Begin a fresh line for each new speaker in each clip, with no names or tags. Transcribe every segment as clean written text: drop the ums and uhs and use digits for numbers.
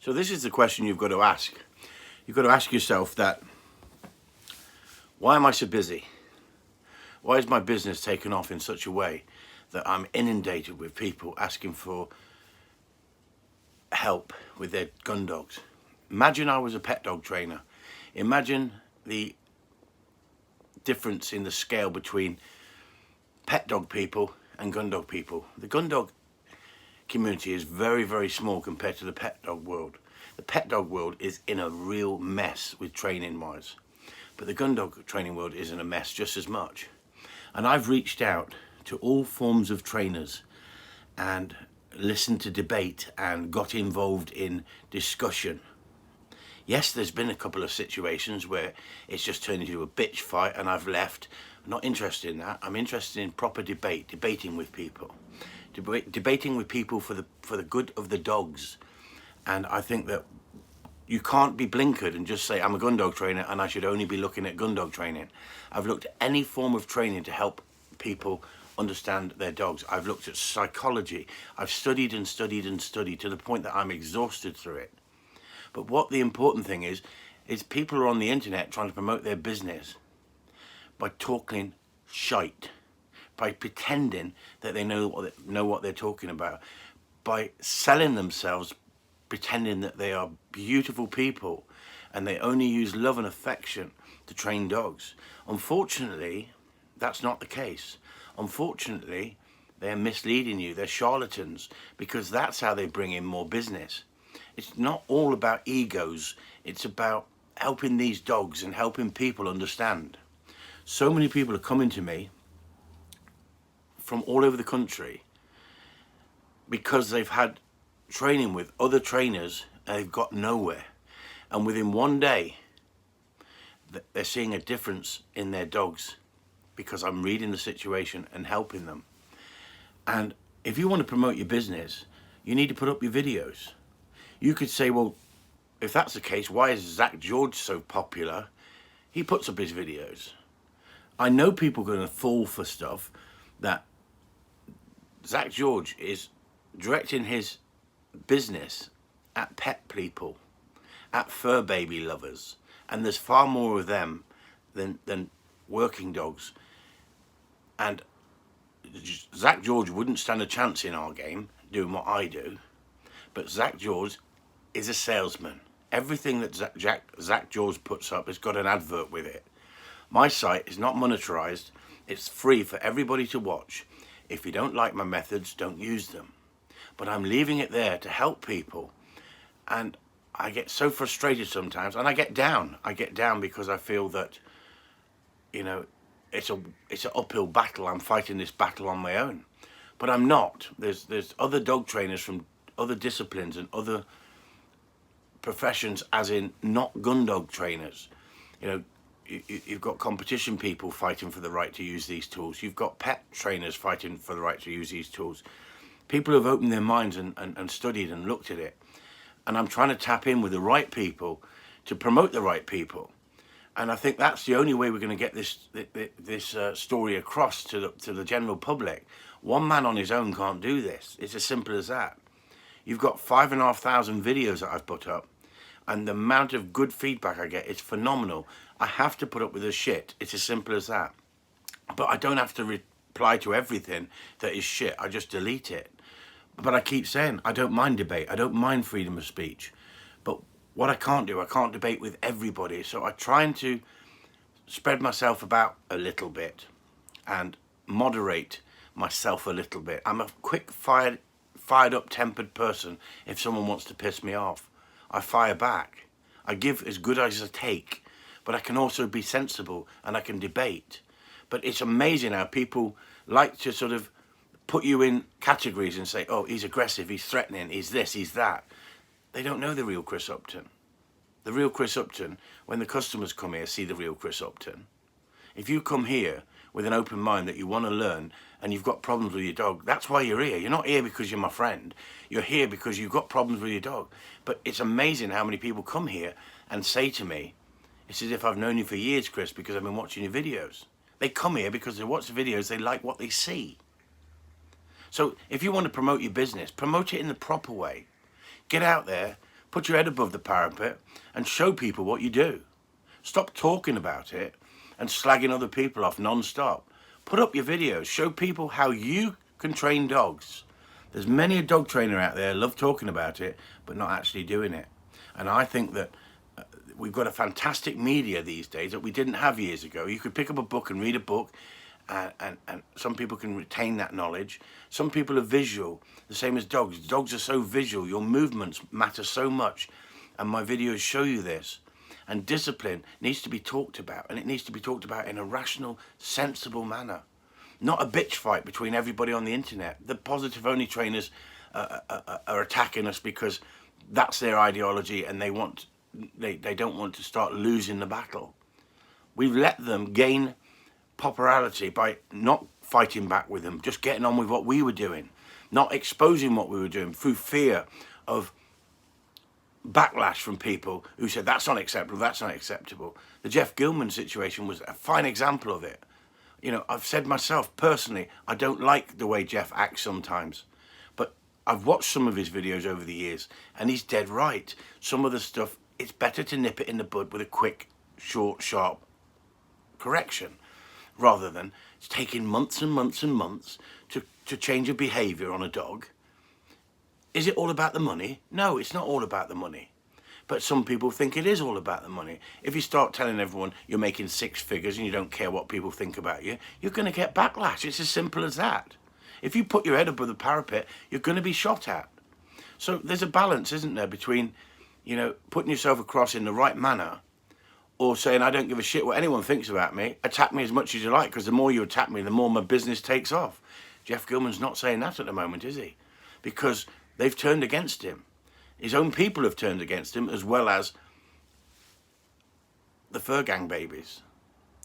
So this is the question you've got to ask. You've got to ask yourself that, why am I so busy? Why is my business taken off in such a way that I'm inundated with people asking for help with their gun dogs? Imagine I was a pet dog trainer. Imagine the difference in the scale between pet dog people and gun dog people. The gun dog community is very, very small compared to the pet dog world. The pet dog world is in a real mess with training wise, but the gun dog training world is in a mess just as much. And I've reached out to all forms of trainers and listened to debate and got involved in discussion. Yes, there's been a couple of situations where it's just turned into a bitch fight and I've left. I'm not interested in that. I'm interested in proper debate, debating with people. Debating with people for the good of the dogs. And I think that you can't be blinkered and just say, I'm a gun dog trainer and I should only be looking at gun dog training. I've looked at any form of training to help people understand their dogs. I've looked at psychology. I've studied and studied and studied to the point that I'm exhausted through it. But what the important thing is people are on the internet trying to promote their business by talking shite, by pretending that they know what they're talking about, by selling themselves, pretending that they are beautiful people and they only use love and affection to train dogs. Unfortunately, that's not the case. Unfortunately, they're misleading you. They're charlatans, because that's how they bring in more business. It's not all about egos. It's about helping these dogs and helping people understand. So many people are coming to me from all over the country because they've had training with other trainers and they've got nowhere. And within one day, they're seeing a difference in their dogs because I'm reading the situation and helping them. And if you want to promote your business, you need to put up your videos. You could say, well, if that's the case, why is Zach George so popular? He puts up his videos. I know people are going to fall for stuff that Zach George is directing his business at pet people, at fur baby lovers, and there's far more of them than working dogs. And Zach George wouldn't stand a chance in our game doing what I do, but Zach George is a salesman. Everything that Zach George puts up has got an advert with it. My site is not monetized. It's free for everybody to watch. If you don't like my methods, don't use them. But I'm leaving it there to help people. And I get so frustrated sometimes, and I get down. I get down because I feel that, you know, it's an uphill battle. I'm fighting this battle on my own. But I'm not. There's other dog trainers from other disciplines and other professions, as in not gun dog trainers. You know, you've got competition people fighting for the right to use these tools. You've got pet trainers fighting for the right to use these tools. People have opened their minds and studied and looked at it. And I'm trying to tap in with the right people to promote the right people. And I think that's the only way we're going to get this story across to the general public. One man on his own can't do this. It's as simple as that. You've got 5,500 videos that I've put up, and the amount of good feedback I get is phenomenal. I have to put up with the shit. It's as simple as that. But I don't have to reply to everything that is shit. I just delete it. But I keep saying, I don't mind debate. I don't mind freedom of speech. But what I can't do, I can't debate with everybody. So I'm trying to spread myself about a little bit and moderate myself a little bit. I'm a quick fired up, tempered person. If someone wants to piss me off, I fire back. I give as good as I take, but I can also be sensible and I can debate. But it's amazing how people like to sort of put you in categories and say, oh, he's aggressive, he's threatening, he's this, he's that. They don't know the real Chris Upton. The real Chris Upton, when the customers come here, see the real Chris Upton. If you come here with an open mind that you want to learn and you've got problems with your dog, that's why you're here. You're not here because you're my friend. You're here because you've got problems with your dog. But it's amazing how many people come here and say to me, it's as if I've known you for years, Chris, because I've been watching your videos. They come here because they watch the videos, they like what they see. So if you want to promote your business, promote it in the proper way. Get out there, Put your head above the parapet and show people what you do. Stop talking about it and slagging other people off non-stop. Put up your videos. Show people how you can train dogs. There's many a dog trainer out there love talking about it, but not actually doing it. And I think that we've got a fantastic media these days that we didn't have years ago. You could pick up a book and read a book, and some people can retain that knowledge. Some people are visual, the same as dogs. Dogs are so visual. Your movements matter so much, and my videos show you this. And discipline needs to be talked about, and it needs to be talked about in a rational, sensible manner. Not a bitch fight between everybody on the internet. The positive-only trainers are attacking us because that's their ideology, and they don't want to start losing the battle. We've let them gain popularity by not fighting back with them, just getting on with what we were doing, not exposing what we were doing through fear of backlash from people who said that's unacceptable, that's not acceptable. The Jeff Gillman situation was a fine example of it. You know, I've said myself personally, I don't like the way Jeff acts sometimes, but I've watched some of his videos over the years, and he's dead right. Some of the stuff, it's better to nip it in the bud with a quick, short, sharp correction, rather than it's taking months and months and months to change a behaviour on a dog. Is it all about the money? No, it's not all about the money. But some people think it is all about the money. If you start telling everyone you're making six figures and you don't care what people think about you, you're going to get backlash. It's as simple as that. If you put your head above the parapet, you're going to be shot at. So there's a balance, isn't there, between, you know, putting yourself across in the right manner, or saying, I don't give a shit what anyone thinks about me. Attack me as much as you like, because the more you attack me, the more my business takes off. Jeff Gillman's not saying that at the moment, is he? Because they've turned against him. His own people have turned against him, as well as the fur gang babies.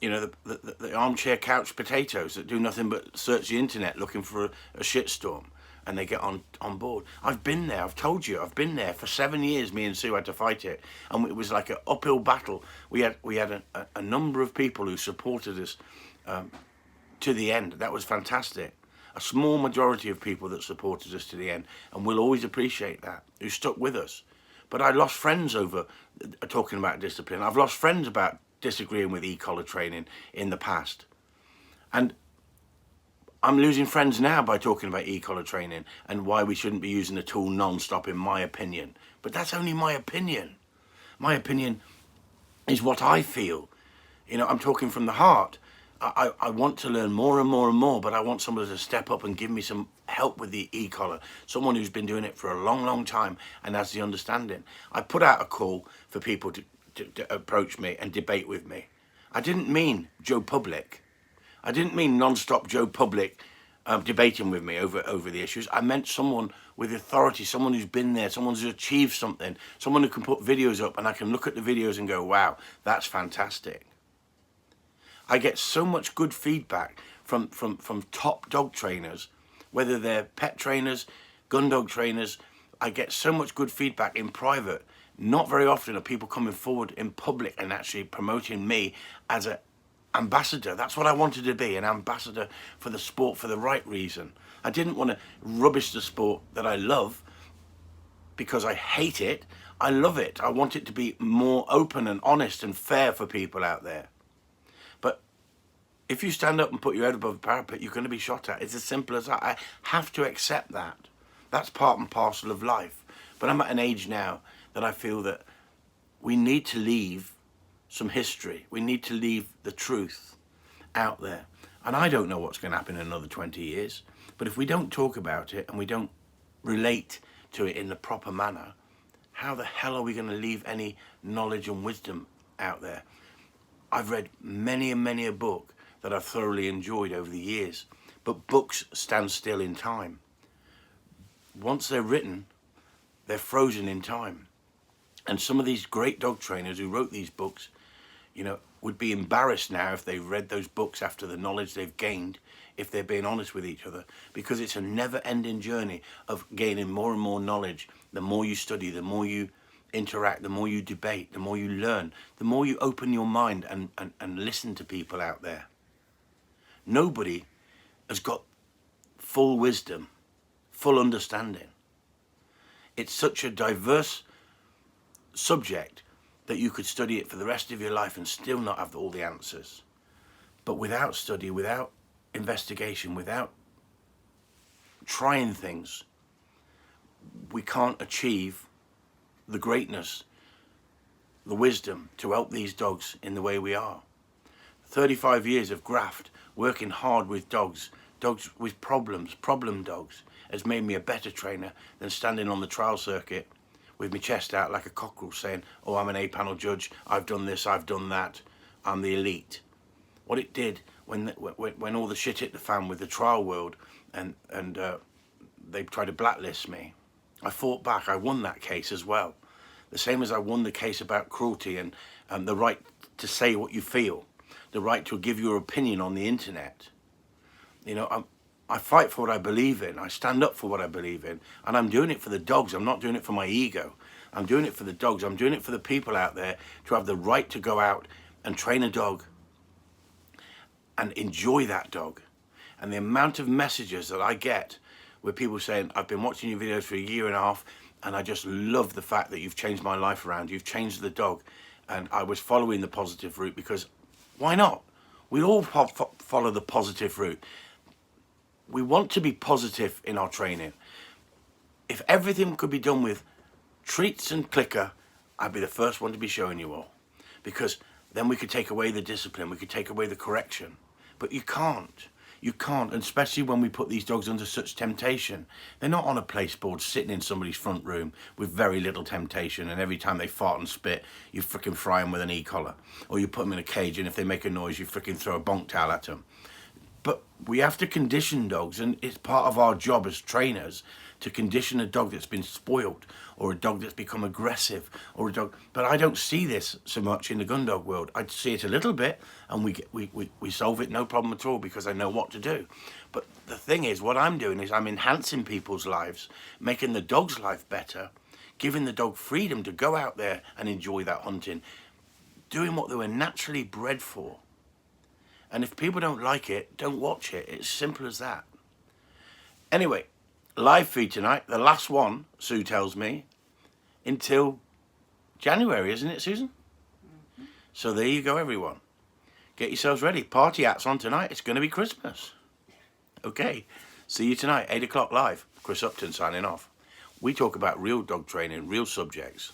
You know, the armchair couch potatoes that do nothing but search the internet looking for a shitstorm, and they get on board. I've been there. I've told you. I've been there for 7 years. Me and Sue had to fight it, and it was like an uphill battle. We had a number of people who supported us to the end. That was fantastic. A small majority of people that supported us to the end, and we'll always appreciate that, who stuck with us. But I lost friends over talking about discipline. I've lost friends about disagreeing with e-collar training in the past. And I'm losing friends now by talking about e-collar training and why we shouldn't be using the tool non-stop, in my opinion. But that's only my opinion. My opinion is what I feel. You know, I'm talking from the heart. I want to learn more and more and more, but I want somebody to step up and give me some help with the e-collar. Someone who's been doing it for a long, long time and has the understanding. I put out a call for people to approach me and debate with me. I didn't mean Joe Public. I didn't mean non-stop Joe Public debating with me over the issues. I meant someone with authority, someone who's been there, someone who's achieved something, someone who can put videos up and I can look at the videos and go, wow, that's fantastic. I get so much good feedback from top dog trainers, whether they're pet trainers, gun dog trainers. I get so much good feedback in private. Not very often are people coming forward in public and actually promoting me as an ambassador. That's what I wanted to be, an ambassador for the sport for the right reason. I didn't want to rubbish the sport that I love because I hate it. I love it. I want it to be more open and honest and fair for people out there. But if you stand up and put your head above the parapet, you're going to be shot at. It's as simple as that. I have to accept that. That's part and parcel of life. But I'm at an age now that I feel that we need to leave some history. We need to leave the truth out there. And I don't know what's going to happen in another 20 years. But if we don't talk about it and we don't relate to it in the proper manner, how the hell are we going to leave any knowledge and wisdom out there? I've read many and many a book that I've thoroughly enjoyed over the years. But books stand still in time. Once they're written, they're frozen in time. And some of these great dog trainers who wrote these books, you know, would be embarrassed now if they read those books after the knowledge they've gained, if they're being honest with each other, because it's a never-ending journey of gaining more and more knowledge. The more you study, the more you interact, the more you debate, the more you learn, the more you open your mind and listen to people out there. Nobody has got full wisdom, full understanding. It's such a diverse subject that you could study it for the rest of your life and still not have all the answers. But without study, without investigation, without trying things, we can't achieve the greatness, the wisdom to help these dogs in the way we are. 35 years of graft, working hard with dogs with problems, problem dogs, has made me a better trainer than standing on the trial circuit with my chest out like a cockerel saying, oh, I'm an A-panel judge, I've done this, I've done that, I'm the elite. What it did when all the shit hit the fan with the trial world and they tried to blacklist me, I fought back. I won that case as well. The same as I won the case about cruelty and the right to say what you feel, the right to give your opinion on the internet. You know, I fight for what I believe in. I stand up for what I believe in. And I'm doing it for the dogs. I'm not doing it for my ego. I'm doing it for the dogs. I'm doing it for the people out there to have the right to go out and train a dog and enjoy that dog. And the amount of messages that I get with people saying, I've been watching your videos for a year and a half and I just love the fact that you've changed my life around. You've changed the dog. And I was following the positive route because why not? We all follow the positive route. We want to be positive in our training. If everything could be done with treats and clicker, I'd be the first one to be showing you all. Because then we could take away the discipline, we could take away the correction. But you can't. You can't, and especially when we put these dogs under such temptation. They're not on a place board sitting in somebody's front room with very little temptation, and every time they fart and spit, you frickin' fry them with an e-collar. Or you put them in a cage, and if they make a noise, you frickin' throw a bonk towel at them. But we have to condition dogs, and it's part of our job as trainers to condition a dog that's been spoiled, or a dog that's become aggressive, or a dog. But I don't see this so much in the Gundog world. I see it a little bit, and we solve it no problem at all because I know what to do. But the thing is, what I'm doing is I'm enhancing people's lives, making the dog's life better, giving the dog freedom to go out there and enjoy that hunting, doing what they were naturally bred for. And if people don't like it, don't watch it. It's simple as that. Anyway, live feed tonight, the last one, Sue tells me, until January, isn't it, Susan? Mm-hmm. So there you go, everyone. Get yourselves ready. Party hats on tonight. It's going to be Christmas. Okay, see you tonight, 8 o'clock live. Chris Upton signing off. We talk about real dog training, real subjects.